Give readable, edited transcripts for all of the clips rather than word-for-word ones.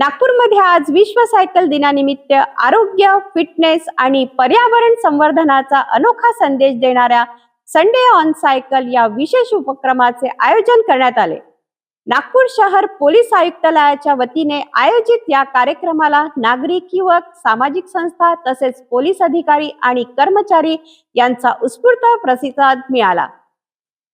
नागपूरमध्ये आज विश्व सायकल दिनानिमित्त आरोग्य, फिटनेस आणि पर्यावरण संवर्धनाचा अनोखा संदेश देणाऱ्या संडे ऑन सायकल या विशेष उपक्रमाचे आयोजन करण्यात आले। नागपूर शहर पोलीस आयुक्तालयाच्या वतीने आयोजित या कार्यक्रमाला नागरिक, युवक, सामाजिक संस्था तसेच पोलीस अधिकारी आणि कर्मचारी यांचा उत्स्फूर्त प्रतिसाद मिळाला।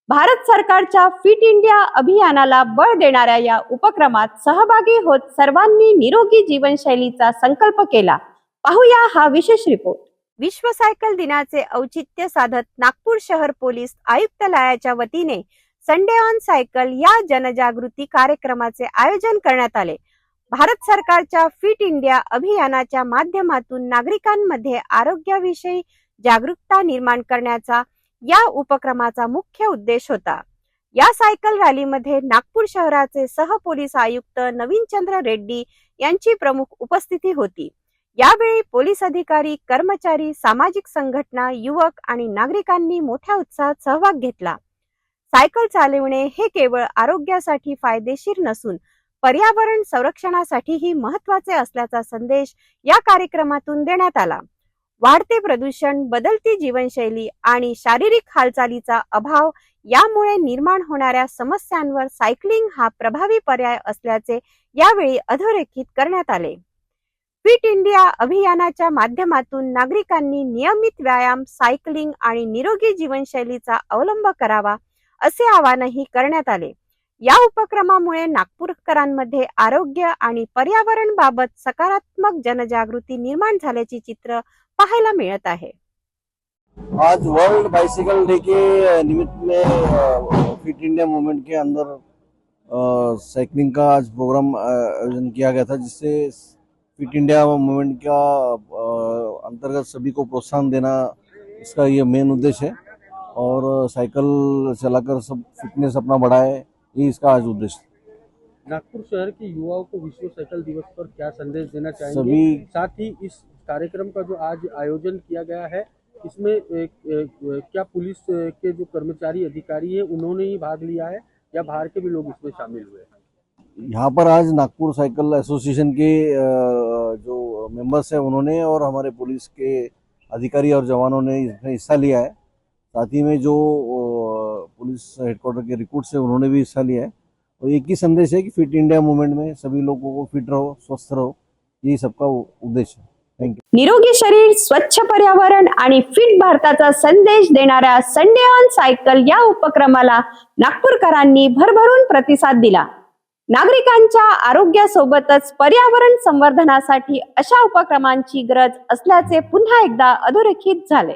भारत सरकारच्या फिट इंडिया अभियानाला बळ देणाऱ्या या उपक्रमात सहभागी होत सर्वांनी निरोगी जीवनशैलीचा संकल्प केला। पाहूया हा विशेष रिपोर्ट। विश्व सायकल दिनाचे औचित्य साधत नागपूर शहर पोलीस आयुक्तालयाच्या वतीने संडे ऑन सायकल या जनजागृती कार्यक्रमाचे आयोजन करण्यात आले। भारत सरकारच्या फिट इंडिया अभियानाच्या माध्यमातून नागरिकांमध्ये आरोग्याविषयी जागरूकता निर्माण करण्याचा या उपक्रमाचा मुख्य उद्देश होता। या सायकल रॅलीमध्ये नागपूर शहराचे सह पोलीस आयुक्त नवीनचंद्र रेड्डी यांची प्रमुख उपस्थिती होती। यावेळी पोलीस अधिकारी, कर्मचारी, सामाजिक संघटना, युवक आणि नागरिकांनी मोठ्या उत्साहात सहभाग घेतला। सायकल चालवणे हे केवळ आरोग्यासाठी फायदेशीर नसून पर्यावरण संरक्षणासाठीही महत्त्वाचे असल्याचा संदेश या कार्यक्रमातून देण्यात आला। वाढते प्रदूषण, बदलती जीवनशैली आणि शारीरिक हालचालीचा अभाव यामुळे निर्माण होणाऱ्या समस्यांवर सायकलिंग हा प्रभावी पर्याय असल्याचे यावेळी अधोरेखित करण्यात आले। फिट इंडिया अभियानाच्या माध्यमातून नागरिकांनी नियमित व्यायाम, सायकलिंग आणि निरोगी जीवनशैलीचा अवलंब करावा असे आवाहनही करण्यात आले। या उपक्रमामुळे नागपूरकरांमध्ये आरोग्य आणि पर्यावरण बाबत सकारात्मक जनजागृती निर्माण झाल्याचे चित्र पाहायला मिळत आहे। आज वर्ल्ड बाइसिकल डे के निमित्त में फिट इंडिया मूवमेंट के अंदर साइकिलिंग का आज प्रोग्राम आयोजन किया गया था, जिससे फिट इंडिया मूवमेंट का अंतर्गत सभी को प्रोत्साहन देना इसका ये मेन उद्देश्य है और साइकिल चलाकर सब फिटनेस अपना बढ़ाए, ये इसका आज उद्देश्य है। नागपुर शहर के युवाओं को विश्व साइकिल दिवस पर क्या संदेश देना चाहेंगे? सभी साथ ही इस कार्यक्रम का जो आज आयोजन किया गया है, इसमें क्या पुलिस के जो कर्मचारी अधिकारी हैं उन्होंने ही भाग लिया है या बाहर के भी लोग इसमें शामिल हुए? यहाँ पर आज नागपुर साइकिल एसोसिएशन के जो मेंबर्स हैं उन्होंने और हमारे पुलिस के अधिकारी और जवानों ने इसमें हिस्सा लिया है। साथ ही में जो पुलिस हेडक्वार्टर के रिक्रूट्स हैं उन्होंने भी हिस्सा लिया है और एक ही संदेश है कि फिट इंडिया मूवमेंट में सभी लोगों को फिट रहो, स्वस्थ रहो, यही सबका उद्देश्य है। Thank you. निरोगी शरीर, स्वच्छ पर्यावरण आणि फिट भारताचा संदेश देणाऱ्या संडे ऑन सायकल या उपक्रमाला नागपूरकरांनी भरभरून प्रतिसाद दिला। नागरिकांच्या आरोग्यासोबतच पर्यावरण संवर्धनासाठी अशा उपक्रमांची गरज असल्याचे पुन्हा एकदा अधोरेखित झाले।